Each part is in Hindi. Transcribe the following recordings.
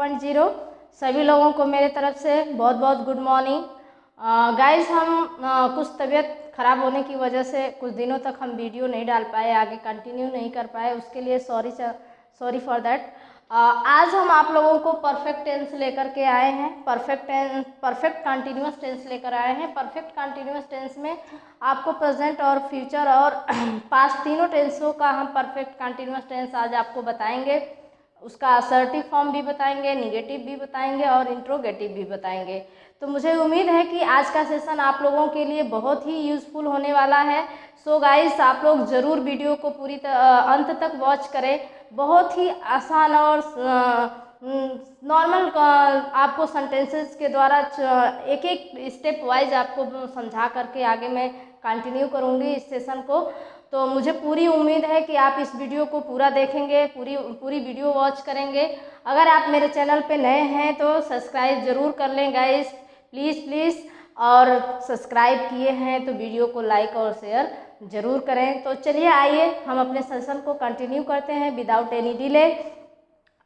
3.0। सभी लोगों को मेरे तरफ से बहुत बहुत गुड मॉर्निंग। गाइस, हम कुछ तबीयत ख़राब होने की वजह से कुछ दिनों तक हम वीडियो नहीं डाल पाए, आगे कंटिन्यू नहीं कर पाए, उसके लिए सॉरी फॉर दैट। आज हम आप लोगों को परफेक्ट टेंस लेकर के आए हैं, परफेक्ट कंटिन्यूअस टेंस लेकर आए हैं। परफेक्ट कंटिन्यूअस टेंस में आपको प्रेजेंट और फ्यूचर और पास्ट तीनों टेंसों का हम परफेक्ट कंटिन्यूअस टेंस आज आपको बताएंगे। उसका असर्टिव फॉर्म भी बताएंगे, निगेटिव भी बताएंगे और इंट्रोगेटिव भी बताएंगे। तो मुझे उम्मीद है कि आज का सेशन आप लोगों के लिए बहुत ही यूज़फुल होने वाला है। सो गाइस, आप लोग ज़रूर वीडियो को पूरी अंत तक वॉच करें। बहुत ही आसान और नॉर्मल आपको सेंटेंसेस के द्वारा एक एक स्टेप वाइज आपको समझा करके आगे मैं कंटिन्यू करूँगी इस सेशन को। तो मुझे पूरी उम्मीद है कि आप इस वीडियो को पूरा देखेंगे, पूरी वीडियो वॉच करेंगे। अगर आप मेरे चैनल पे नए हैं तो सब्सक्राइब ज़रूर कर लें गाइस, प्लीज़। और सब्सक्राइब किए हैं तो वीडियो को लाइक और शेयर ज़रूर करें। तो चलिए आइए हम अपने सेशन को कंटिन्यू करते हैं विदाउट एनी डिले।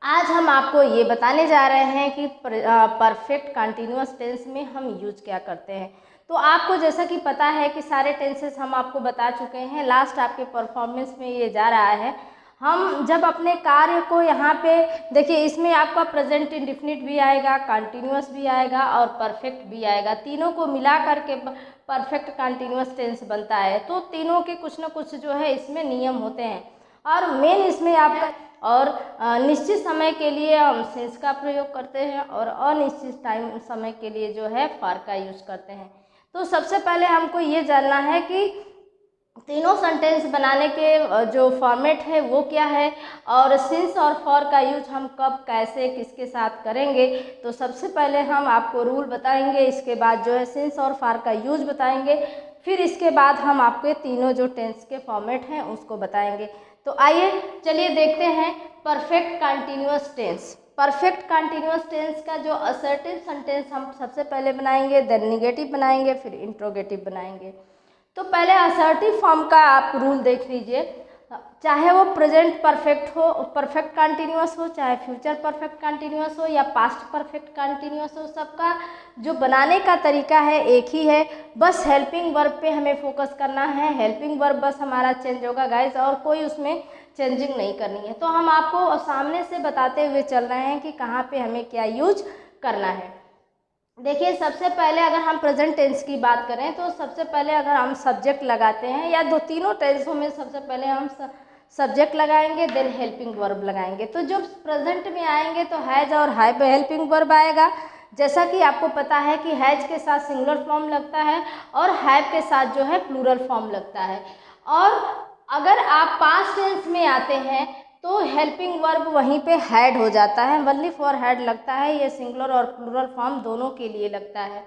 आज हम आपको ये बताने जा रहे हैं कि परफेक्ट कंटिन्यूअस टेंस में हम यूज क्या करते हैं। तो आपको जैसा कि पता है कि सारे टेंसेस हम आपको बता चुके हैं, लास्ट आपके परफॉर्मेंस में ये जा रहा है। हम जब अपने कार्य को यहाँ पे देखिए, इसमें आपका प्रेजेंट इंडेफिनिट भी आएगा, कंटिन्यूअस भी आएगा और परफेक्ट भी आएगा। तीनों को मिला करके परफेक्ट कंटिन्यूअस टेंस बनता है। तो तीनों के कुछ ना कुछ जो है इसमें नियम होते हैं और मेन इसमें आपका और निश्चित समय के लिए हम सिंस का प्रयोग करते हैं और अनिश्चित समय के लिए जो है फॉर का यूज करते हैं। तो सबसे पहले हमको ये जानना है कि तीनों सेंटेंस बनाने के जो फॉर्मेट है वो क्या है और सिंस और फॉर का यूज हम कब कैसे किसके साथ करेंगे। तो सबसे पहले हम आपको रूल बताएंगे, इसके बाद जो है सिंस और फॉर का यूज बताएंगे, फिर इसके बाद हम आपके तीनों जो टेंस के फॉर्मेट हैं उसको बताएंगे। तो आइए चलिए देखते हैं perfect continuous tense. Perfect continuous tense का जो असर्टिव सेंटेंस हम सबसे पहले बनाएंगे, देन निगेटिव बनाएंगे, फिर इंट्रोगेटिव बनाएंगे। तो पहले असर्टिव फॉर्म का आप रूल देख लीजिए, चाहे वो प्रेजेंट परफेक्ट हो, परफेक्ट कंटिन्यूअस हो, चाहे फ्यूचर परफेक्ट कंटिन्यूअस हो या पास्ट परफेक्ट कंटिन्यूअस हो, सबका जो बनाने का तरीका है एक ही है। बस हेल्पिंग वर्ब पे हमें फोकस करना है। हेल्पिंग वर्ब बस हमारा चेंज होगा गाइस, और कोई उसमें चेंजिंग नहीं करनी है। तो हम आपको सामने से बताते हुए चल रहे हैं कि कहाँ पे हमें क्या यूज करना है। देखिए, सबसे पहले अगर हम प्रेजेंट टेंस की बात करें तो सबसे पहले अगर हम सब्जेक्ट लगाते हैं या दो तीनों टेंसों में सबसे पहले हम सब्जेक्ट लगाएंगे, देन हेल्पिंग वर्ब लगाएंगे। तो जो प्रेजेंट में आएंगे तो हैज और हैव हेल्पिंग वर्ब आएगा। जैसा कि आपको पता है कि हैज के साथ सिंगुलर फॉर्म लगता है और हैव के साथ जो है प्लूरल फॉर्म लगता है। और अगर आप पास्ट टेंस में आते हैं तो हेल्पिंग वर्ब वहीं पे हैड हो जाता है, ओनली फॉर हैड लगता है। ये सिंगुलर और प्लूरल फॉर्म दोनों के लिए लगता है।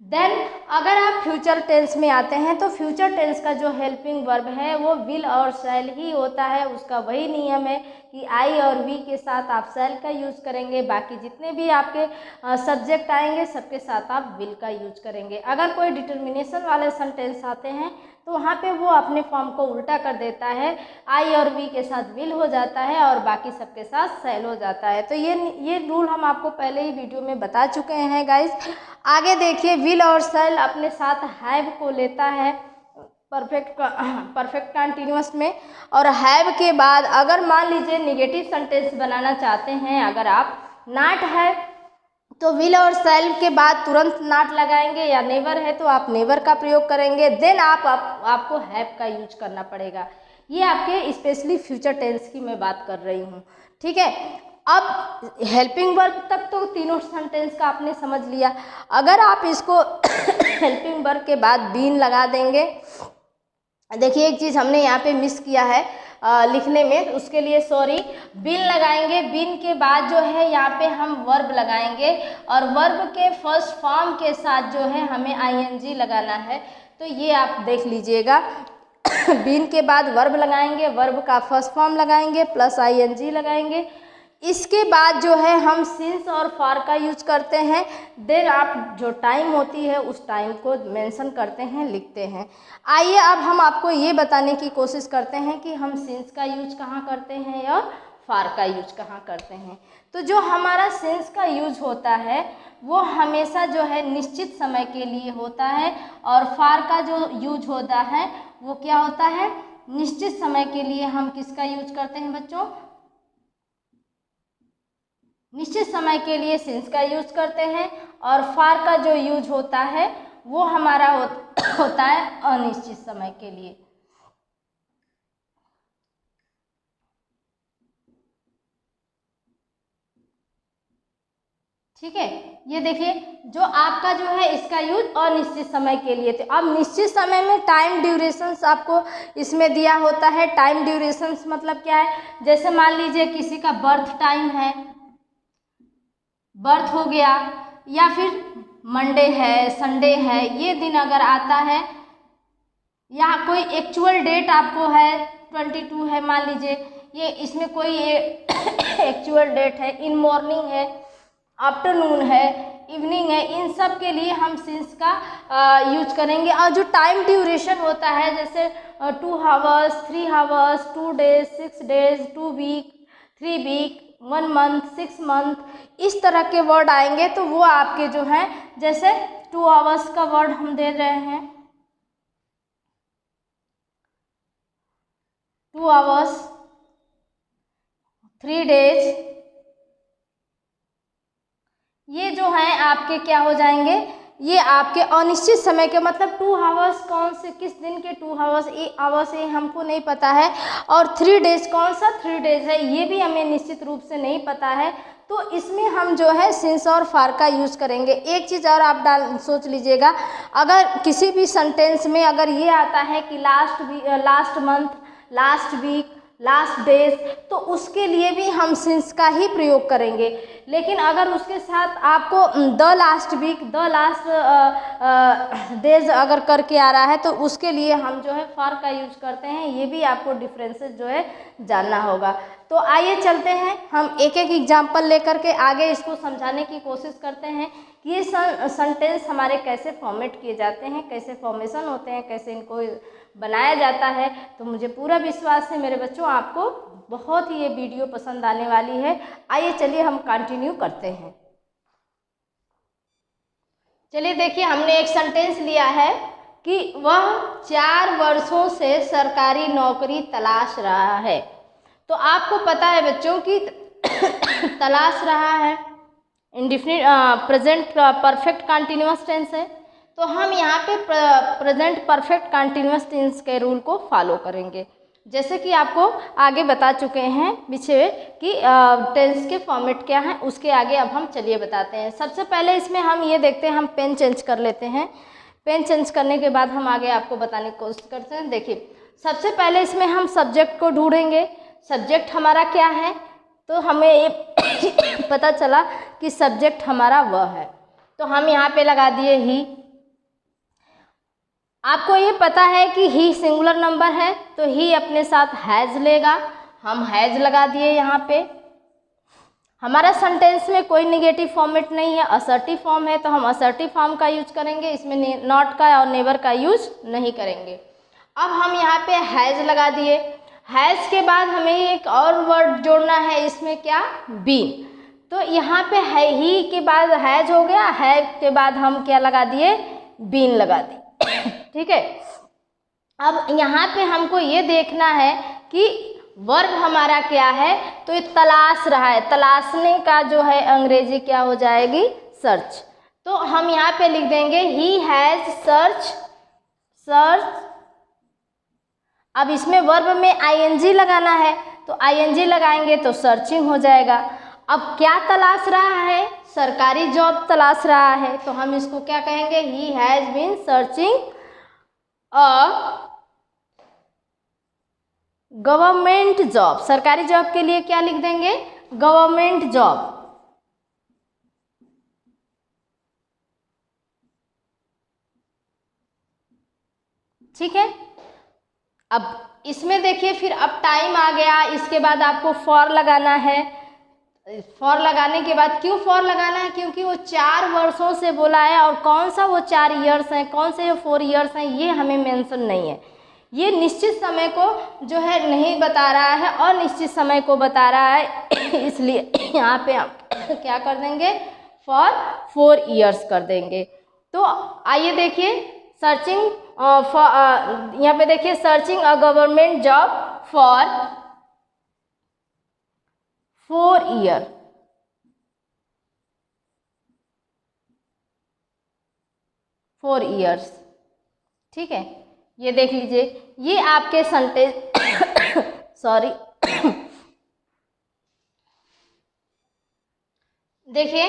देन अगर आप फ्यूचर टेंस में आते हैं तो फ्यूचर टेंस का जो हेल्पिंग वर्ब है वो विल और शैल ही होता है। उसका वही नियम है कि आई और वी के साथ आप शैल का यूज करेंगे, बाकी जितने भी आपके सब्जेक्ट आएंगे सबके साथ आप विल का यूज करेंगे। अगर कोई डिटर्मिनेशन वाले सेंटेंस आते हैं तो वहाँ पे वो अपने फॉर्म को उल्टा कर देता है, आई और वी के साथ विल हो जाता है और बाकी सबके साथ शैल हो जाता है। तो ये रूल हम आपको पहले ही वीडियो में बता चुके हैं गाइस। आगे देखिए, विल और शैल अपने साथ हैव को लेता है परफेक्ट कंटिन्यूअस में, और हैव के बाद अगर मान लीजिए निगेटिव सेंटेंस बनाना चाहते हैं, अगर आप नॉट है तो विल और शैल के बाद तुरंत नॉट लगाएंगे, या नेवर है तो आप नेवर का प्रयोग करेंगे, देन आपको हैव का यूज करना पड़ेगा। ये आपके स्पेशली फ्यूचर टेंस की मैं बात कर रही हूँ, ठीक है। अब हेल्पिंग वर्ब तक तो तीनों सेंटेंस का आपने समझ लिया। अगर आप इसको हेल्पिंग वर्ब के बाद बीन लगा देंगे, देखिए एक चीज़ हमने यहाँ पे मिस किया है लिखने में, उसके लिए सॉरी। बीन लगाएंगे, बीन के बाद जो है यहाँ पे हम वर्ब लगाएंगे और वर्ब के फर्स्ट फॉर्म के साथ जो है हमें आईएनजी लगाना है। तो ये आप देख लीजिएगा, बीन के बाद वर्ब लगाएंगे, वर्ब का फर्स्ट फॉर्म लगाएंगे प्लस आईएनजी लगाएंगे। इसके बाद जो है हम सिंस और फॉर का यूज करते हैं। देन आप जो टाइम होती है उस टाइम को मेंशन करते हैं, लिखते हैं। आइए अब हम आपको ये बताने की कोशिश करते हैं कि हम सिंस का यूज कहाँ करते हैं और फार का यूज कहाँ करते हैं। तो जो हमारा सिंस का यूज होता है वो हमेशा जो है निश्चित समय के लिए होता है, और फार का जो यूज होता है वो क्या होता है, निश्चित समय के लिए। हम किसका यूज करते हैं बच्चों, निश्चित समय के लिए सिंस का यूज करते हैं, और फार का जो यूज होता है वो हमारा होता है अनिश्चित समय के लिए। ठीक है, ये देखिए जो आपका जो है इसका यूज अनिश्चित समय के लिए थे। अब निश्चित समय में टाइम ड्यूरेशंस आपको इसमें दिया होता है। टाइम ड्यूरेशंस मतलब क्या है, जैसे मान लीजिए किसी का बर्थ टाइम है, बर्थ हो गया, या फिर मंडे है, संडे है, ये दिन अगर आता है, या कोई एक्चुअल डेट आपको है 22 है मान लीजिए, ये इसमें कोई एक्चुअल डेट है, इन मॉर्निंग है, आफ्टरनून है, इवनिंग है, इन सब के लिए हम सिंस का यूज करेंगे। और जो टाइम ड्यूरेशन होता है जैसे 2 hours, 3 hours, 2 days, 6 days, 2 week, 3 week, 1 month, 6 month, इस तरह के वर्ड आएंगे तो वो आपके जो हैं, जैसे 2 आवर्स का वर्ड हम दे रहे हैं, 2 आवर्स, 3 डेज, ये जो हैं आपके क्या हो जाएंगे, ये आपके अनिश्चित समय के, मतलब 2 आवर्स कौन से, किस दिन के 2 आवर्स, ये आवर्स ये हमको नहीं पता है, और 3 डेज कौन सा 3 डेज है ये भी हमें निश्चित रूप से नहीं पता है। तो इसमें हम जो है सिंस और फार का यूज़ करेंगे। एक चीज़ और आप सोच लीजिएगा, अगर किसी भी सेंटेंस में अगर ये आता है कि last month, last week, last days, तो उसके लिए भी हम सिंस का ही प्रयोग करेंगे। लेकिन अगर उसके साथ आपको the last week, the last days अगर करके आ रहा है तो उसके लिए हम जो है फार का यूज करते हैं। ये भी आपको डिफरेंसेस जो है जानना होगा। तो आइए चलते हैं, हम एक एक एग्जाम्पल लेकर के आगे इसको समझाने की कोशिश करते हैं कि ये सेंटेंस हमारे कैसे फॉर्मेट किए जाते हैं, कैसे फॉर्मेशन होते हैं, कैसे इनको बनाया जाता है। तो मुझे पूरा विश्वास है मेरे बच्चों आपको बहुत ही ये वीडियो पसंद आने वाली है। आइए चलिए हम कंटिन्यू करते हैं। चलिए देखिए, हमने एक सेंटेंस लिया है कि वह 4 वर्षों से सरकारी नौकरी तलाश रहा है। तो आपको पता है बच्चों कि तलाश रहा है indefinite present perfect continuous tense है, तो हम यहाँ पे प्रेजेंट परफेक्ट कंटिन्यूअस टेंस के रूल को फॉलो करेंगे। जैसे कि आपको आगे बता चुके हैं पीछे कि टेंस के फॉर्मेट क्या हैं, उसके आगे अब हम चलिए बताते हैं। सबसे पहले इसमें हम ये देखते हैं, हम पेन चेंज कर लेते हैं। पेन चेंज करने के बाद हम आगे आपको बताने की कोशिश करते हैं। देखिए सबसे पहले इसमें हम सब्जेक्ट को ढूंढेंगे। सब्जेक्ट हमारा क्या है, तो हमें ये पता चला कि सब्जेक्ट हमारा वह है, तो हम यहाँ पे लगा दिए ही। आपको ये पता है कि ही सिंगुलर नंबर है तो ही अपने साथ हैज़ लेगा, हम हैज़ लगा दिए यहाँ पे। हमारा सेंटेंस में कोई नेगेटिव फॉर्मेट नहीं है, असर्टिव फॉर्म है तो हम असर्टिव फॉर्म का यूज करेंगे, इसमें नॉट का और नेवर का यूज नहीं करेंगे। अब हम यहाँ पे हैज़ लगा दिए। हैज़ के बाद हमें एक और वर्ड जोड़ना है, इसमें क्या, बीन। तो यहाँ पे है ही के बाद हैज़ हो गया, है के बाद हम क्या लगा दिए, बीन लगा दिए। ठीक है, अब यहाँ पे हमको ये देखना है कि वर्ब हमारा क्या है, तो ये तलाश रहा है, तलाशने का जो है अंग्रेजी क्या हो जाएगी, सर्च। तो हम यहाँ पे लिख देंगे ही हैज़ सर्च। अब इसमें वर्ब में आईएनजी लगाना है, तो आईएनजी लगाएंगे तो सर्चिंग हो जाएगा। अब क्या तलाश रहा है, सरकारी जॉब तलाश रहा है, तो हम इसको क्या कहेंगे, he has been searching a government job. सरकारी जॉब के लिए क्या लिख देंगे, गवर्नमेंट जॉब। ठीक है, अब इसमें देखिए फिर अब टाइम आ गया, इसके बाद आपको फॉर लगाना है। फॉर लगाने के बाद क्यों फॉर लगाना है, क्योंकि वो 4 वर्षों से बोला है, और कौन सा वो 4 ईयर्स हैं, कौन से 4 ईयर्स हैं, ये हमें मेंशन नहीं है। ये निश्चित समय को जो है नहीं बता रहा है, अनिश्चित समय को बता रहा है। इसलिए यहाँ पे हम क्या कर देंगे, फॉर 4 ईयर्स कर देंगे। तो आइए देखिए, सर्चिंग यहाँ पे देखिए, searching a government job for 4 year. ठीक है, ये देख लीजिए, ये आपके सेंटेंस सॉरी देखिए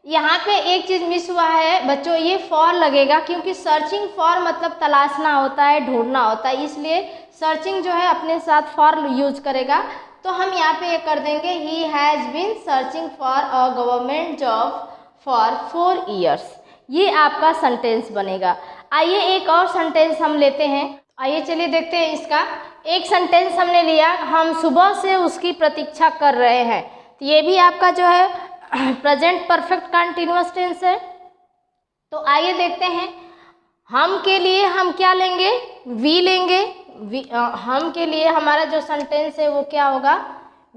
यहाँ पे एक चीज़ मिस हुआ है बच्चों, ये फॉर लगेगा क्योंकि सर्चिंग फॉर मतलब तलाशना होता है, ढूंढना होता है, इसलिए सर्चिंग जो है अपने साथ फॉर यूज करेगा। तो हम यहाँ पे ये कर देंगे, he has been searching for a government job for 4 years. ये आपका सेंटेंस बनेगा। आइए एक और सेंटेंस हम लेते हैं, आइए चलिए देखते हैं इसका। एक सेंटेंस हमने लिया, हम सुबह से उसकी प्रतीक्षा कर रहे हैं। तो ये भी आपका जो है प्रेजेंट परफेक्ट कंटिन्यूअस टेंस है। तो आइए देखते हैं, हम के लिए हम क्या लेंगे, वी लेंगे। हम के लिए हमारा जो सेंटेंस है वो क्या होगा,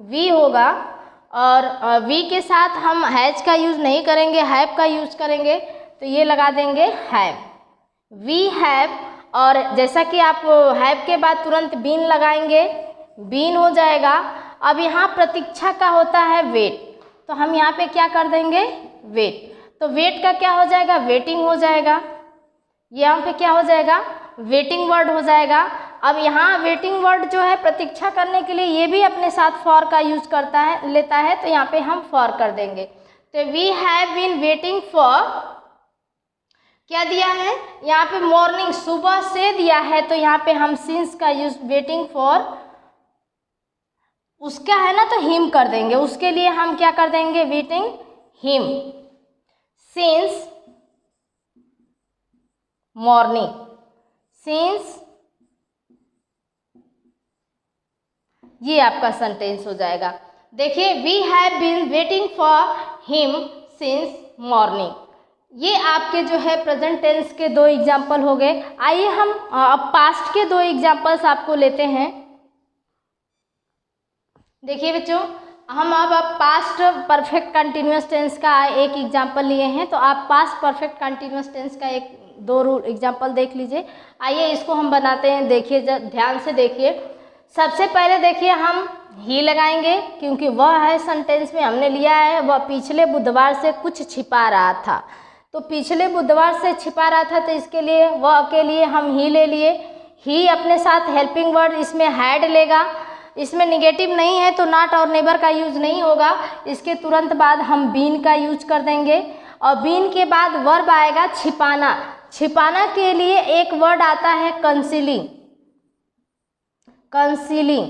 वी होगा। और वी के साथ हम हैज का यूज़ नहीं करेंगे, हैव का यूज़ करेंगे। तो ये लगा देंगे हैव, वी हैव। और जैसा कि आप हैव के बाद तुरंत बीन लगाएंगे, बीन हो जाएगा। अब यहाँ प्रतीक्षा का होता है वेट, तो हम यहाँ पे क्या कर देंगे, वेट। तो वेट का क्या हो जाएगा, वेटिंग हो जाएगा। यहाँ पे क्या हो जाएगा, वेटिंग वर्ड हो जाएगा। अब यहाँ वेटिंग वर्ड जो है प्रतीक्षा करने के लिए ये भी अपने साथ फॉर का यूज करता है, लेता है। तो यहाँ पे हम फॉर कर देंगे। तो we have been waiting for, क्या दिया है यहाँ पे, मॉर्निंग, सुबह से दिया है। तो यहाँ पे हम सिंस का यूज, वेटिंग फॉर उसका है ना, तो हिम कर देंगे। उसके लिए हम क्या कर देंगे, waiting him, since morning, since. ये आपका सेंटेंस हो जाएगा। देखिए, we have been waiting for him since morning. ये आपके जो है प्रेजेंट टेंस के 2 एग्जाम्पल हो गए। आइए हम अब पास्ट के 2 एग्जाम्पल्स आपको लेते हैं। देखिए बच्चों, हम अब पास्ट परफेक्ट कंटिन्यूअस टेंस का एक एग्जाम्पल लिए हैं। तो आप पास्ट परफेक्ट कंटिन्यूअस टेंस का 2 एग्जाम्पल देख लीजिए। आइए इसको हम बनाते हैं, देखिए ध्यान से देखिए। सबसे पहले देखिए हम ही लगाएंगे, क्योंकि वह है सेंटेंस में हमने लिया है, वह पिछले बुधवार से कुछ छिपा रहा था। तो पिछले बुधवार से छिपा रहा था, तो इसके लिए वह के लिए हम ही ले लिए। ही अपने साथ हेल्पिंग वर्ड इसमें हैड लेगा, इसमें निगेटिव नहीं है तो नॉट और नेवर का यूज़ नहीं होगा। इसके तुरंत बाद हम बीन का यूज कर देंगे। और बीन के बाद वर्ब आएगा छिपाना। छिपाना के लिए एक वर्ड आता है कंसीलिंग, कंसीलिंग।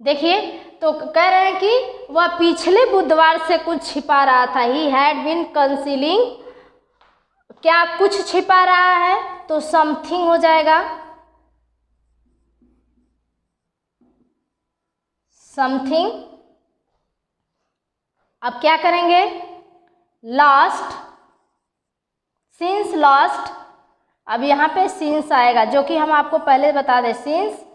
देखिए, तो कह रहे हैं कि वह पिछले बुधवार से कुछ छिपा रहा था। ही हैड बीन कंसीलिंग, क्या कुछ छिपा रहा है, तो समथिंग हो जाएगा, समथिंग। अब क्या करेंगे, लास्ट, सिंस लास्ट। अब यहाँ पे सिंस आएगा, जो कि हम आपको पहले बता दें, since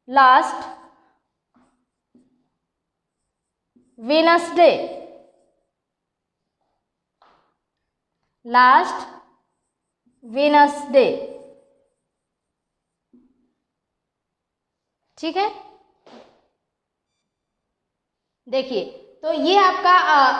last Wednesday, last Wednesday. ठीक है, देखिए, तो ये आपका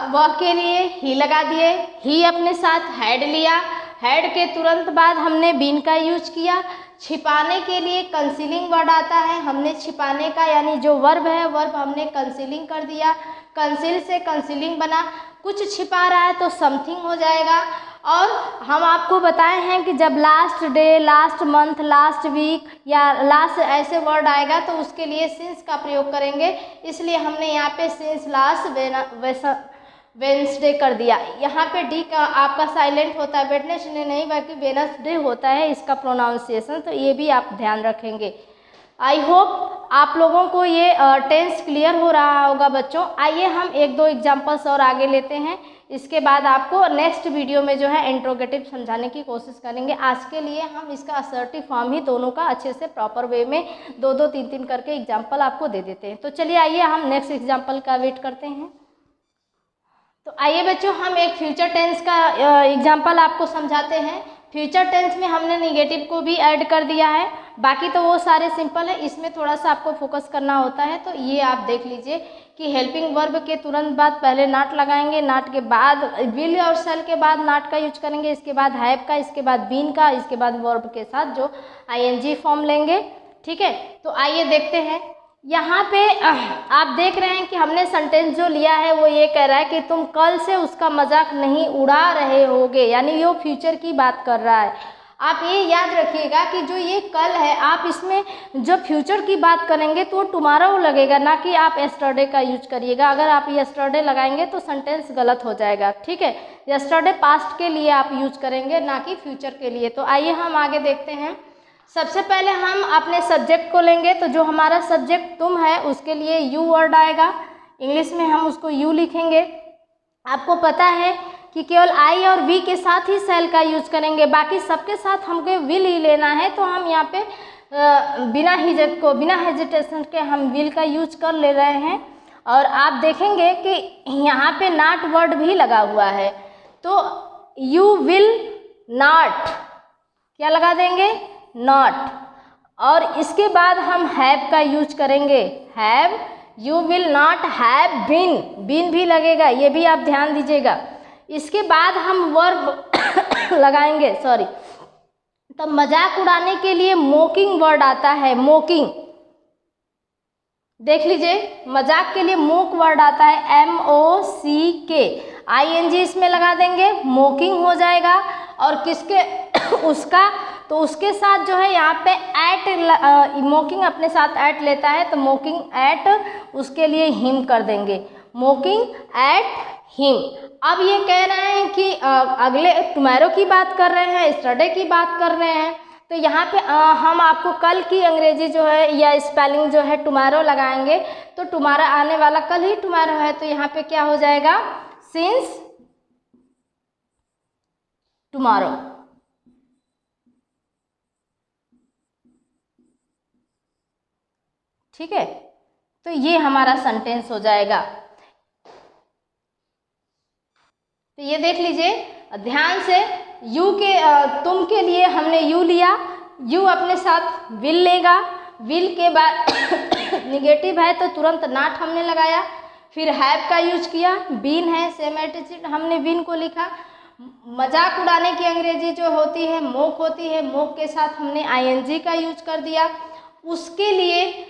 वह के लिए ही लगा दिए। ही अपने साथ हैड लिया, हैड के तुरंत बाद हमने बीन का यूज किया। छिपाने के लिए कंसीलिंग वर्ड आता है, हमने छिपाने का यानी जो वर्ब है, वर्ब हमने कंसीलिंग कर दिया। कंसील से कंसीलिंग बना, कुछ छिपा रहा है तो समथिंग हो जाएगा। और हम आपको बताए हैं कि जब last day, last month, last week या लास्ट ऐसे वर्ड आएगा तो उसके लिए सिंस का प्रयोग करेंगे। इसलिए हमने यहाँ पे सिंस लास्ट वेडनेसडे कर दिया। यहाँ पे डी का आपका साइलेंट होता है, वेडनेसडे नहीं बल्कि वेडनेसडे होता है इसका प्रोनाउंसिएशन। तो ये भी आप ध्यान रखेंगे। आई होप आप लोगों को ये टेंस क्लियर हो रहा होगा बच्चों। आइए हम एक दो एग्जांपल्स और आगे लेते हैं, इसके बाद आपको नेक्स्ट वीडियो में जो है इंट्रोगेटिव समझाने की कोशिश करेंगे। आज के लिए हम इसका असर्टिव फॉर्म ही दोनों का अच्छे से प्रॉपर वे में 2-2, 3-3 करके एग्जाम्पल आपको दे देते हैं। तो चलिए आइए हम नेक्स्ट एग्जाम्पल का वेट करते हैं। तो आइए बच्चों हम एक फ्यूचर टेंस का एग्जाम्पल आपको समझाते हैं। फ्यूचर टेंस में हमने निगेटिव को भी ऐड कर दिया है, बाकी तो वो सारे सिंपल है, इसमें थोड़ा सा आपको फोकस करना होता है। तो ये आप देख लीजिए कि हेल्पिंग वर्ब के तुरंत बाद पहले नॉट लगाएंगे, नॉट के बाद विल और शैल के बाद नॉट का यूज करेंगे, इसके बाद हैव का, इसके बाद बीन का, इसके बाद वर्ब के साथ जो आईएनजी फॉर्म लेंगे। ठीक है, तो आइए देखते हैं। यहाँ पे आप देख रहे हैं कि हमने सेंटेंस जो लिया है वो ये कह रहा है कि तुम कल से उसका मजाक नहीं उड़ा रहे होगे, यानी वो फ्यूचर की बात कर रहा है। आप ये याद रखिएगा कि जो ये कल है, आप इसमें जब फ्यूचर की बात करेंगे तो टुमारो लगेगा, ना कि आप यस्टरडे का यूज करिएगा। अगर आप यस्टरडे लगाएंगे तो सेंटेंस गलत हो जाएगा। ठीक है, यस्टरडे पास्ट के लिए आप यूज करेंगे, ना कि फ्यूचर के लिए। तो आइए हम आगे देखते हैं। सबसे पहले हम अपने सब्जेक्ट को लेंगे, तो जो हमारा सब्जेक्ट तुम है उसके लिए यू वर्ड आएगा, इंग्लिश में हम उसको यू लिखेंगे। आपको पता है कि केवल आई और वी के साथ ही सेल का यूज करेंगे, बाकी सबके साथ हमको विल ही लेना है। तो हम यहाँ पे बिना हेजिटेशन के हम विल का यूज कर ले रहे हैं। और आप देखेंगे कि यहाँ पे नॉट वर्ड भी लगा हुआ है, तो यू विल नॉट क्या लगा देंगे, नॉट। और इसके बाद हम हैव का यूज करेंगे, have, you will not have been, been भी लगेगा, ये भी आप ध्यान दीजिएगा। इसके बाद हम वर्ब लगाएंगे, सॉरी, तब मजाक उड़ाने के लिए मोकिंग वर्ड आता है, मोकिंग। देख लीजिए, मजाक के लिए मोक वर्ड आता है, MOCK, ING इसमें लगा देंगे, मोकिंग हो जाएगा। और किसके उसका, तो उसके साथ जो है यहाँ पे एट, मोकिंग अपने साथ एट लेता है, तो मोकिंग एट उसके लिए हिम कर देंगे, मोकिंग एट हिम। अब ये कह रहे हैं कि अगले टुमारो की बात कर रहे हैं, यस्टरडे की बात कर रहे हैं, तो यहाँ पे हम आपको कल की अंग्रेजी जो है या स्पेलिंग जो है टुमारो लगाएंगे। तो टुमारो आने वाला कल ही टुमारो है, तो यहाँ पे क्या हो जाएगा, सिंस टुमारो। ठीक है, तो ये हमारा सेंटेंस हो जाएगा। तो ये देख लीजिए ध्यान से, यू के तुम के लिए हमने यू लिया, यू अपने साथ विल लेगा, विल के बाद निगेटिव है तो तुरंत नॉट हमने लगाया, फिर हैव का यूज किया, बीन है सेम एटीट्यूड, हमने बीन को लिखा। मजाक उड़ाने की अंग्रेजी जो होती है मोक होती है, मोक के साथ हमने ING का यूज कर दिया। उसके लिए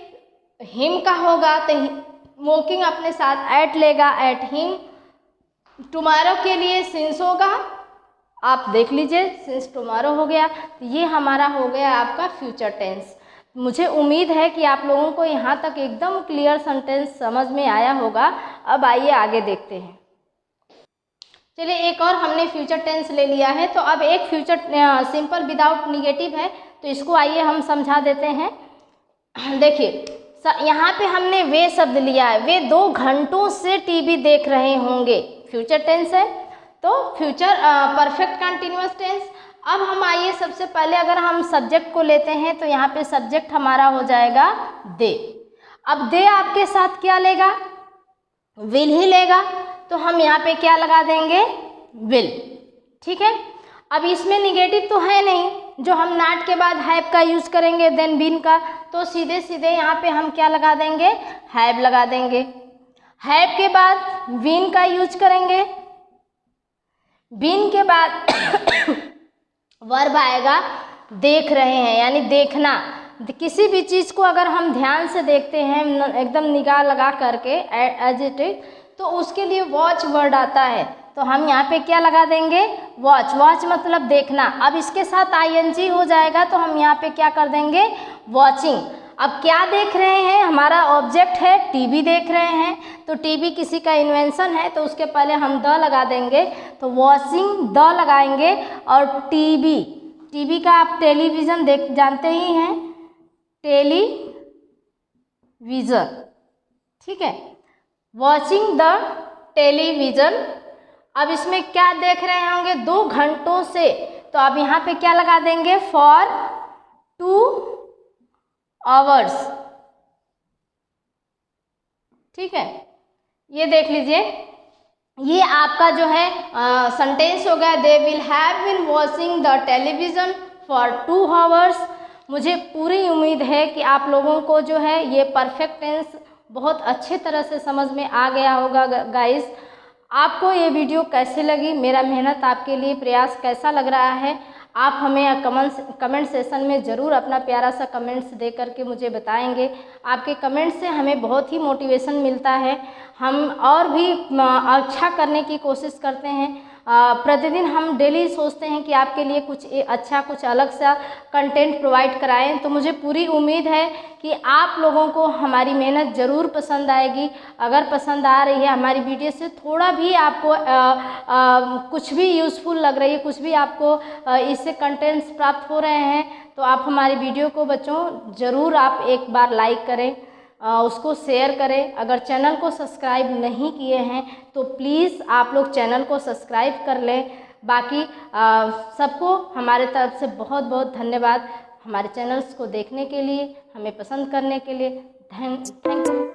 हिम का होगा तो मोकिंग अपने साथ एट लेगा, एट हिम। टुमारो के लिए सिंस होगा, आप देख लीजिए सिंस टुमारो हो गया। तो ये हमारा हो गया आपका फ्यूचर टेंस। मुझे उम्मीद है कि आप लोगों को यहाँ तक एकदम क्लियर सेंटेंस समझ में आया होगा। अब आइए आगे देखते हैं। चलिए एक और हमने फ्यूचर टेंस ले लिया है, तो अब एक फ्यूचर सिंपल विदाउट निगेटिव है, तो इसको आइए हम समझा देते हैं। देखिए यहाँ पे हमने वे शब्द लिया है, वे 2 घंटों से टीवी देख रहे होंगे, फ्यूचर टेंस है, तो फ्यूचर परफेक्ट कंटिन्यूअस टेंस। अब हम आइए सबसे पहले अगर हम सब्जेक्ट को लेते हैं, तो यहाँ पे सब्जेक्ट हमारा हो जाएगा दे। अब दे आपके साथ क्या लेगा, विल ही लेगा, तो हम यहाँ पे क्या लगा देंगे, विल। ठीक है, अब इसमें निगेटिव तो है नहीं, जो हम नॉट के बाद हैव का यूज करेंगे देन बीन का, तो सीधे सीधे यहाँ पे हम क्या लगा देंगे, हैव लगा देंगे। हैव के बाद बीन का यूज करेंगे, बीन के बाद वर्ब आएगा देख रहे हैं, यानी देखना। किसी भी चीज़ को अगर हम ध्यान से देखते हैं एकदम निगाह लगा करके एज इट इज, तो उसके लिए वॉच वर्ड आता है, तो हम यहाँ पे क्या लगा देंगे, वॉच। वॉच मतलब देखना। अब इसके साथ ING हो जाएगा, तो हम यहाँ पे क्या कर देंगे, वॉचिंग। अब क्या देख रहे हैं, हमारा ऑब्जेक्ट है टीवी देख रहे हैं, तो टीवी किसी का इन्वेंशन है, तो उसके पहले हम द लगा देंगे, तो वॉचिंग द लगाएंगे। और टीवी, टीवी का आप टेलीविज़न जानते ही हैं, टेलीविज़न, ठीक है, वॉचिंग द टेलीविज़न। अब इसमें क्या देख रहे होंगे, 2 घंटों से, तो अब यहाँ पे क्या लगा देंगे, फॉर 2 आवर्स। ठीक है, ये देख लीजिए, ये आपका जो है सेंटेंस हो गया, they will have been watching the television for 2 hours. मुझे पूरी उम्मीद है कि आप लोगों को जो है ये परफेक्ट टेंस बहुत अच्छे तरह से समझ में आ गया होगा गाइस। आपको ये वीडियो कैसे लगी, मेरा मेहनत आपके लिए प्रयास कैसा लग रहा है, आप हमें कमेंट सेशन में ज़रूर अपना प्यारा सा कमेंट्स दे करके मुझे बताएंगे। आपके कमेंट से हमें बहुत ही मोटिवेशन मिलता है, हम और भी अच्छा करने की कोशिश करते हैं। प्रतिदिन हम डेली सोचते हैं कि आपके लिए कुछ अच्छा, कुछ अलग सा कंटेंट प्रोवाइड कराएं। तो मुझे पूरी उम्मीद है कि आप लोगों को हमारी मेहनत ज़रूर पसंद आएगी। अगर पसंद आ रही है हमारी वीडियो से थोड़ा भी आपको कुछ भी यूज़फुल लग रही है, कुछ भी आपको इससे कंटेंट्स प्राप्त हो रहे हैं, तो आप हमारी वीडियो को बच्चों ज़रूर आप एक बार लाइक करें, उसको शेयर करें। अगर चैनल को सब्सक्राइब नहीं किए हैं तो प्लीज़ आप लोग चैनल को सब्सक्राइब कर लें। बाकी सबको हमारे तरफ से बहुत बहुत धन्यवाद हमारे चैनल्स को देखने के लिए, हमें पसंद करने के लिए। Thank you.